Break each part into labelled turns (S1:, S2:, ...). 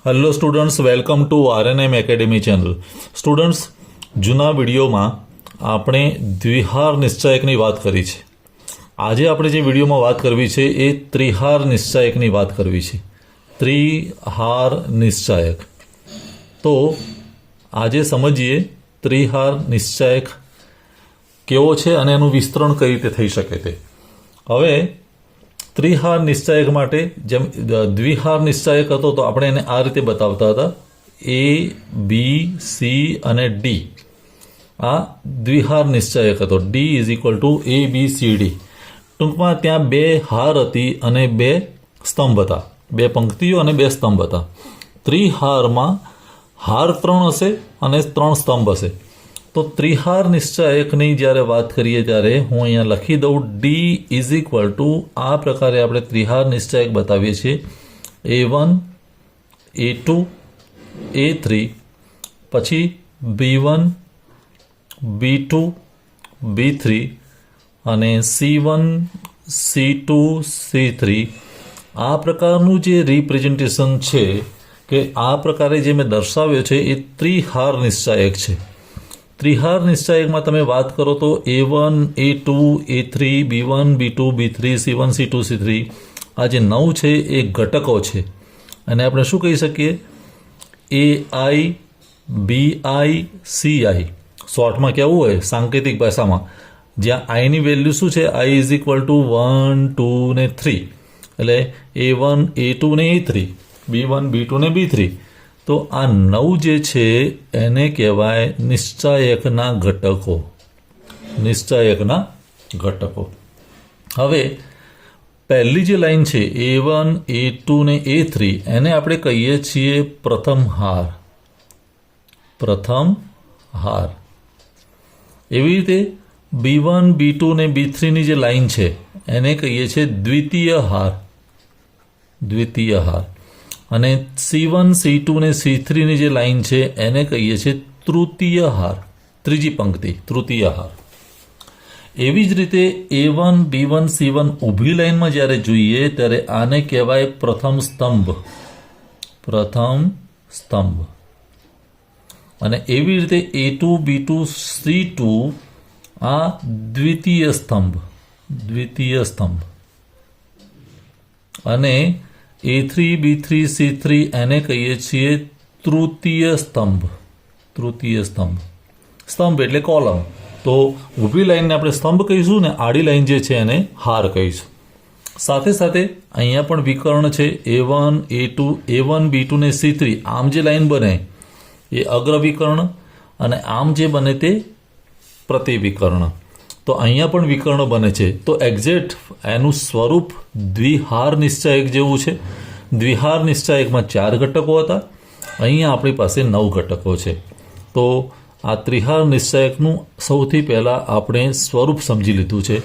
S1: Hello students, welcome to RNM academy channel. Students, જૂના વિડીયોમાં આપણે દ્વિહાર નિશ્ચાયકની વાત કરી છે. આજે આપણે જે વિડીયોમાં વાત કરવી છે એ ત્રિહાર નિશ્ચાયકની વાત કરવી છે. ત્રિહાર નિશ્ચાયક. તો આજે સમજીએ ત્રિહાર નિશ્ચાયક કેવો છે અને એનું વિસ્તરણ કઈ રીતે થઈ શકે તે. હવે ત્રિહાર નિશ્ચાયક માટે જેમ દ્વિહાર નિશ્ચાયક હતો તો આપણે એને આ રીતે બતાવતા હતા, એ બી સી અને ડી. આ દ્વિહાર નિશ્ચાયક હતો. D is equal to A B C D. ટૂંકમાં ત્યાં બે હાર હતી અને બે સ્તંભ હતા, બે પંક્તિઓ અને બે સ્તંભ હતા. ત્રિહારમાં હાર 3 હશે અને 3 સ્તંભ હશે. તો ત્રિહાર નિશ્ચાયકની જ્યારે વાત કરીએ ત્યારે હું અહીંયા લખી દઉં, ડી ઇઝ ઇક્વલ ટુ આ પ્રકારે આપણે ત્રિહાર નિશ્ચાયક બતાવીએ છીએ. A1 A2 A3 પછી B1 B2 B3 અને C1 C2 C3. આ પ્રકારનું જે રિપ્રેઝન્ટેશન છે કે આ પ્રકારે જે મેં દર્શાવ્યો છે એ ત્રિહાર નિશ્ચાયક છે. ત્રિહાર નિશ્ચાયકમાં તમે વાત કરો તો A1 A2 A3 B1 B2 B3 C1 C2 C3 આ જે 9 છે એ ઘટકો છે અને આપણે શું કહી શકીએ, AI BI CI. શોર્ટમાં કહેવું હોય સાંકેતિક ભાષામાં, જ્યાં આઈની વેલ્યુ શું છે, I ઇઝ ઇક્વલ ટુ 1 2 ને 3, એટલે A1 A2 ને A3 B1 B2 ને B3. તો આ 9 જે છે એને કહેવાય નિશ્ચાયકના ઘટકો. નિશ્ચાયકના ઘટકો. હવે પહેલી જે લાઈન છે A1 A2 ને A3 એને આપણે કહીએ છીએ પ્રથમ હાર. પ્રથમ હાર. એવી રીતે B1 B2 ને B3 ની જે લાઈન છે એને કહીએ છીએ દ્વિતીય હાર. દ્વિતીય હાર. અને C1 C2 ને C3 ની જે લાઈન છે એને કહીએ છીએ તૃતીય હાર. ત્રીજી પંક્તિ, તૃતીય હાર. એવી જ રીતે A1 B1 C1 ઊભી લાઈનમાં જ્યારે જોઈએ ત્યારે આને કહેવાય પ્રથમ સ્તંભ. પ્રથમ સ્તંભ. અને એવી રીતે A2 B2 C2 આ દ્વિતીય સ્તંભ. દ્વિતીય સ્તંભ. અને A3 B3 C3 એને કહીએ છીએ તૃતીય સ્તંભ. તૃતીય સ્તંભ. સ્તંભ એટલે કોલમ. તો ઊભી લાઈનને આપણે સ્તંભ કહીશું ને આડી લાઈન જે છે એને હાર કહીશું. સાથે સાથે અહીંયા પણ વિકર્ણ છે A1 A2 A1 B2 ને C3. આમ જે લાઈન બને એ અગ્ર વિકર્ણ અને આમ જે બને તે પ્રતિવિકર્ણ. તો અહીંયા પણ વિકર્ણ બને છે. તો એક્ઝેક્ટ એનું સ્વરૂપ દ્વિહાર નિશ્ચાયક જેવું છે. દ્વિહાર નિશ્ચાયકમાં 4 ઘટકો હતા, અહીંયા આપણી પાસે 9 ઘટકો છે. તો આ ત્રિહાર નિશ્ચાયકનું સૌથી પહેલાં આપણે સ્વરૂપ સમજી લીધું છે.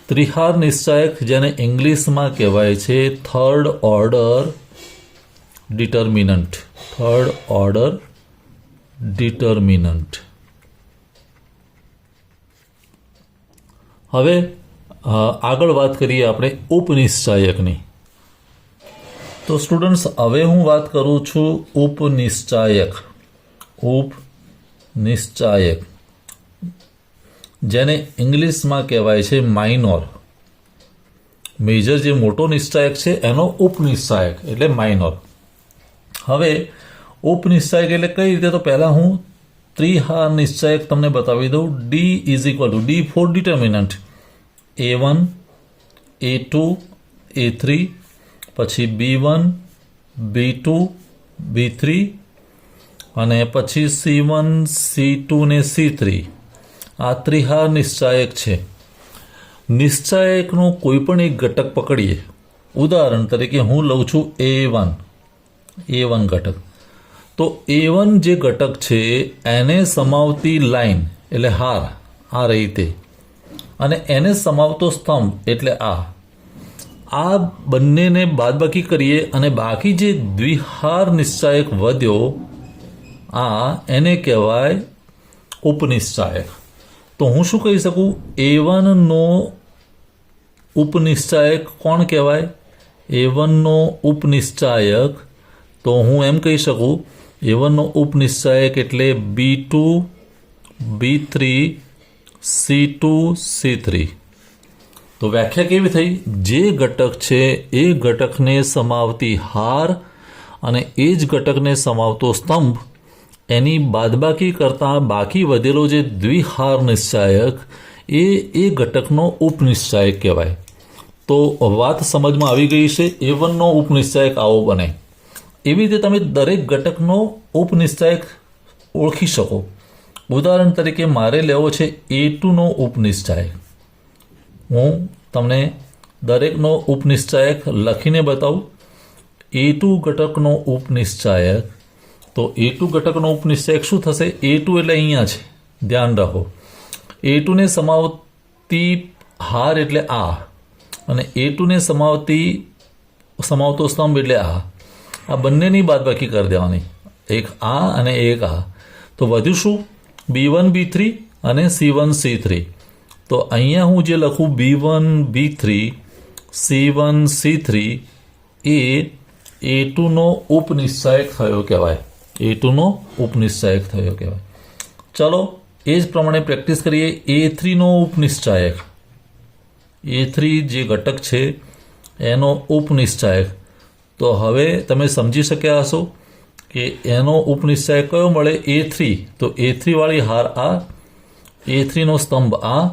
S1: ત્રિહાર નિશ્ચાયક જેને ઇંગ્લિશમાં કહેવાય છે third order determinant. Third order determinant. હવે આગળ વાત કરીએ આપણે ઉપનિશ્ચાયકની. તો સ્ટુડન્ટ્સ, હવે હું વાત કરું છું ઉપનિશ્ચાયક. ઉપનિશ્ચાયક જેને ઇંગ્લિશમાં કહેવાય છે માઇનોર. મેજર જે મોટો નિશ્ચાયક છે એનો ઉપનિશ્ચાયક એટલે માઇનોર. હવે ઉપનિશ્ચાયક એટલે કઈ રીતે, તો પહેલાં હું ત્રિહાર નિશ્ચાયક તમને બતાવી દઉં. D is equal to D for determinant A1 A2 A3 પછી B1 B2 B3 અને પછી C1 C2 ને C3. આ ત્રિહાર નિશ્ચાયક છે. નિશ્ચાયકનો કોઈ પણ એક ઘટક પકડીએ. ઉદાહરણ તરીકે હું લઉં છું A1 ઘટક. તો A1 જે ઘટક છે એને સમાવતી લાઈન એટલે હાર આ રહી તે, અને એને સમાવતો સ્તંભ એટલે આ બંનેને બાદબાકી કરીએ અને બાકી જે દ્વિહાર નિશ્ચાયક વધ્યો આ એને કહેવાય ઉપનિશ્ચાયક. તો હું શું કહી શકું, A1 નો ઉપનિશ્ચાયક કોણ કહેવાય? A1 નો ઉપનિશ્ચાયક તો હું એમ કહી શકું A1નો ઉપનિશ્ચાયક એટલે B2 B3 C2 C3. તો વ્યાખ્યા કેવી થઈ? જે ઘટક છે એ ઘટકને સમાવતી હાર અને એ જ ઘટકને સમાવતો સ્તંભ એની બાદબાકી કરતાં બાકી વધેલો જે દ્વિહાર નિશ્ચાયક એ ઘટકનો ઉપનિશ્ચાયક કહેવાય. તો વાત સમજમાં આવી ગઈ છે. A1નો ઉપનિશ્ચાયક આવો બને. એવી રીતે તમે દરેક ઘટકનો ઉપનિશ્ચાયક ઓળખી શકો. ઉદાહરણ તરીકે મારે લેવો છે A2નો ઉપનિશ્ચાયક. હું તમને દરેકનો ઉપનિશ્ચાયક લખીને બતાવું. A2 ઘટકનો ઉપનિશ્ચાયક, તો A2 ઘટકનો ઉપનિશ્ચાયક શું થશે? A2 એટલે અહીંયા છે, ધ્યાન રાખો. A2ને સમાવતી હાર એટલે આ, અને A2ને સમાવતો સ્તંભ એટલે આ બંનેની બાદબાકી કરી દેવાની, એક આ અને એક આ. તો વધ્યું શું? B1 B3 અને C1 C3. તો અહીંયા હું જે લખું B1 B3 C1 C3 એ A2નો ઉપનિશ્ચાયક થયો કહેવાય. A2નો ઉપનિશ્ચાયક થયો કહેવાય. ચલો એ જ પ્રમાણે પ્રેક્ટિસ કરીએ. A3નો ઉપનિશ્ચાયક, A3 જે ઘટક છે એનો ઉપનિશ્ચાયક. તો હવે તમે સમજી શક્યા હશો કે એનો ઉપનિશ્ચાયક કયો મળે? A3. તો A3 વાળી હાર આ, A3નો સ્તંભ આ.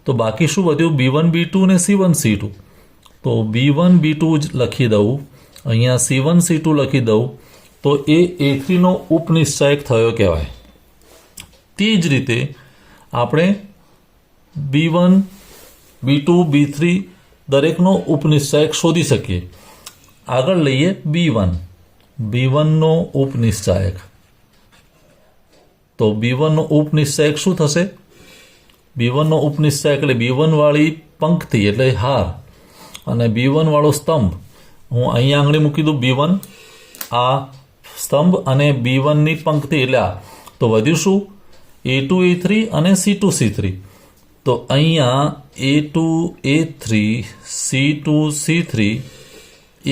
S1: તો બાકી શું વધ્યું? B1 B2 અને C1 C2. તો B1 B2 જ લખી દઉં, અહીંયા C1 C2 લખી દઉં, તો એ A3નો ઉપનિશ્ચાયક થયો કહેવાય. તે જ રીતે આપણે B1 B2 B3 દરેકનો ઉપનિશ્ચાયક શોધી શકીએ. આગળ લઈએ B1નો ઉપનિશ્ચાયક. તો B1નો ઉપનિશ્ચાયક શું થશે? B1નો ઉપનિશ્ચાયક એટલે B1 વાળી પંક્તિ એટલે હાર અને B1 વાળો સ્તંભ. હું અહીંયા આંગળી મૂકી દઉં B1, આ સ્તંભ અને B1ની પંક્તિ એટલે આ. તો વધ્યું શું? A2 A3 અને C2 C3. તો અહીંયા A2 A3 C2 C3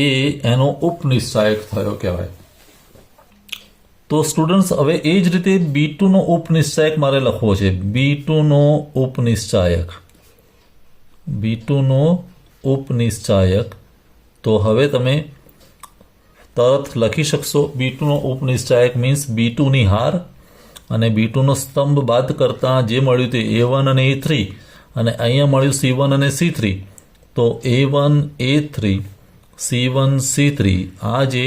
S1: એ એનો ઉપનિશ્ચાયક થયો કહેવાય. તો સ્ટુડન્ટ્સ હવે એ જ રીતે B2નો ઉપનિશ્ચાયક મારે લખવો છે. B2નો ઉપનિશ્ચાયક. તો હવે તમે તરત લખી શકશો. B2નો ઉપનિશ્ચાયક મીન્સ B2ની હાર અને B2નો સ્તંભ બાદ કરતાં જે મળ્યું તે A1 અને A3 અને અહીંયા મળ્યું C1 અને C3. તો A1 A3 C1 C3 આ જે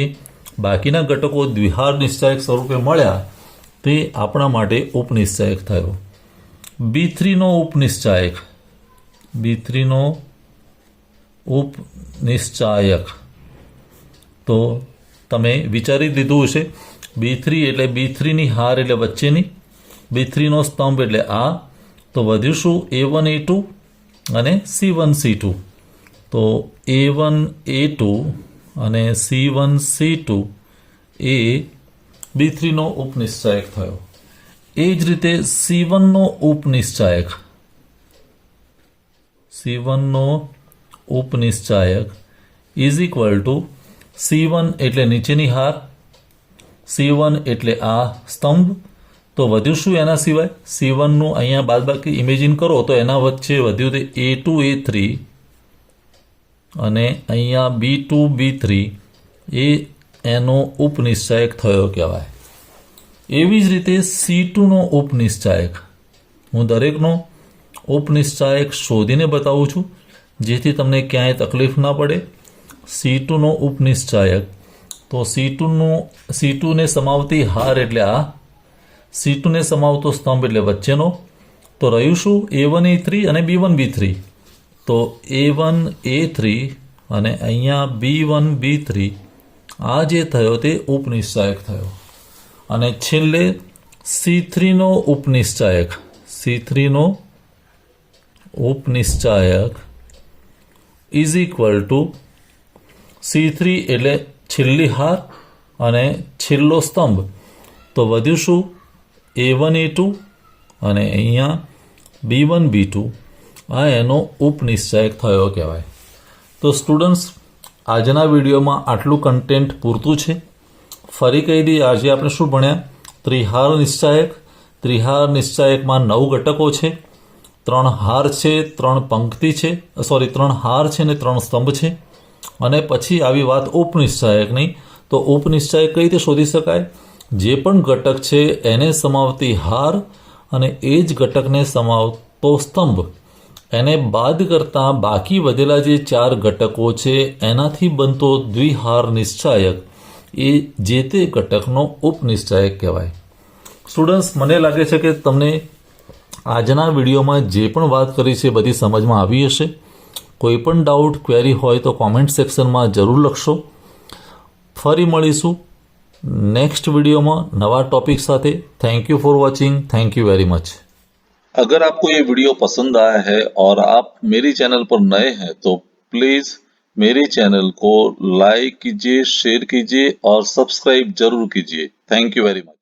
S1: બાકીના ઘટકો દ્વિહાર નિશ્ચાયક સ્વરૂપે મળ્યા તે આપણા માટે ઉપનિશ્ચાયક થયો. B3નો ઉપનિશ્ચાયક. તો તમે વિચારી દીધું હશે. B3 એટલે B3ની હાર એટલે વચ્ચેની, B3નો સ્તંભ એટલે આ. તો વધ્યું શું? A1 A2 અને C1 C2. તો A1 A2 અને C1 C2 એ B3નો ઉપનિશ્ચાયક થયો. એ જ રીતે C1નો ઉપનિશ્ચાયક ઇઝ ઇક્વલ ટુ C1 એટલે નીચેની હાર, C1 એટલે આ સ્તંભ. તો વધ્યું શું એના સિવાય? C1નું અહીંયા બાદબાકી ઇમેજિન કરો તો એના વચ્ચે વધ્યું તે A2 A3 અને અહીંયા B2 B3 એ એનો ઉપનિશ્ચાયક થયો કહેવાય. એવી જ રીતે C2નો ઉપનિશ્ચાયક. હું દરેકનો ઉપનિશ્ચાયક શોધીને બતાવું છું જેથી તમને ક્યાંય તકલીફ ના પડે. C2નો ઉપનિશ્ચાયક. તો C2ને સમાવતી હાર એટલે આ, C2ને સમાવતો સ્તંભ એટલે વચ્ચેનો. તો રહ્યું શું? A1 A3 અને B1 B3. તો A1 A3 અને અહીંયા B1 B3 આ જે થયો તે ઉપનિશ્ચાયક થયો. અને છેલ્લે C3નો ઉપનિશ્ચાયક ઇઝ ઇક્વલ ટુ C3 એટલે છેલ્લી હાર અને છેલ્લો સ્તંભ. તો વધ્યું શું? A1 A2 અને અહીંયા B1 B2 આ એનો ઉપનિશ્ચાયક થયો કહેવાય. તો સ્ટુડન્ટ્સ આજના વિડીયોમાં આટલું કન્ટેન્ટ પૂરતું છે. ફરી કહી દઈએ, આજે આપણે શું ભણ્યા? ત્રિહાર નિશ્ચાયક. ત્રિહાર નિશ્ચાયકમાં 9 ઘટકો છે, 3 હાર છે, 3 પંક્તિ છે, 3 હાર છે ને 3 સ્તંભ છે. અને પછી આવી વાત ઉપનિશ્ચાયકની. તો ઉપનિશ્ચાયક કઈ રીતે શોધી શકાય? જે પણ ઘટક છે એને સમાવતી હાર અને એ જ ઘટકને સમાવતો સ્તંભ, એને બાદ કરતા બાકી વધેલા જે 4 ઘટકો છે એનાથી બનતો દ્વિહાર નિશ્ચાયક એ જે તે ઘટકનો ઉપનિશ્ચાયક કહેવાય. સ્ટુડન્ટ્સ, મને લાગે છે કે તમને આજના વિડીયોમાં જે પણ વાત કરી છે બધી સમજમાં આવી હશે. કોઈ પણ ડાઉટ, ક્વેરી હોય તો કોમેન્ટ સેક્શનમાં જરૂર લખશો. ફરી મળીશું नेक्स्ट वीडियो में नवा टॉपिक साथे. Thank you for watching. Thank you very much.
S2: अगर आपको ये वीडियो पसंद आया है और आप मेरी चैनल पर नए हैं तो प्लीज मेरे चैनल को लाइक कीजिए, शेयर कीजिए और सब्सक्राइब जरूर कीजिए. Thank you very much.